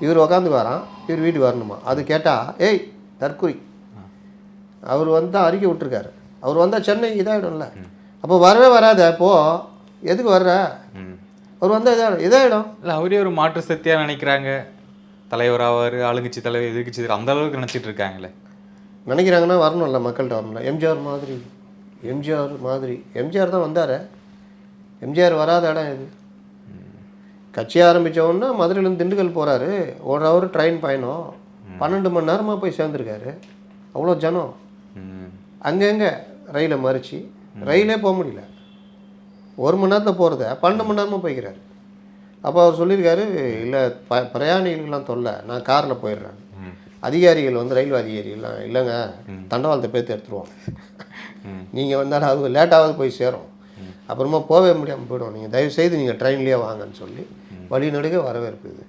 இவர் உக்காந்துக்குவாராம், இவர் வீட்டுக்கு வரணுமா. அது கேட்டால் ஏய் தற்குறி, அவர் வந்து தான் அறிக்கை விட்டுருக்காரு, அவர் வந்தால் சென்னை இதாகிடும்ல. அப்போ வரவே வராத, அப்போது எதுக்கு வர்ற, அவர் வந்தால் இதாகிடும். இல்லை அவரே ஒரு மாற்று சக்தியாக நினைக்கிறாங்க, தலைவராவார், ஆளுங்கட்சி தலைவர், எதிர்கட்சி தலைவர், அந்த அளவுக்கு நினச்சிட்டு இருக்காங்களே. நினைக்கிறாங்கன்னா வரணும்ல, மக்கள்கிட்ட வரணும்ல. எம்ஜிஆர் தான் வந்தார். எம்ஜிஆர் வராத இடம் இது. கட்சி ஆரம்பித்தோன்னா மதுரையிலேருந்து திண்டுக்கல் போகிறாரு, 1 ஹவர் ட்ரெயின் பயணம், 12 மணி நேரமாக போய் சேர்ந்துருக்காரு. அவ்வளோ ஜனம். அங்கங்கே ரயிலை மறித்து ரயிலே போக முடியல, 1 மணி நேரத்தில் போகிறத 12 மணி நேரமாக போய்க்கிறாரு. அப்போ அவர் சொல்லியிருக்காரு, இல்லை பிரயாணிகளுக்கெல்லாம் தொல்லை, நான் காரில் போயிடுறேன். அதிகாரிகள் வந்து ரயில்வே அதிகாரிகள்லாம் இல்லைங்க, தண்டவாளத்தை பேர்த்து எடுத்துருவோம், நீங்கள் வந்தாலும் அது லேட்டாவது போய் சேரும், அப்புறமா போகவே முடியாமல் போய்டும், நீங்கள் தயவுசெய்து நீங்கள் ட்ரெயின்லேயே வாங்கன்னு சொல்லி வழி நடுக வரவேற்பு இது.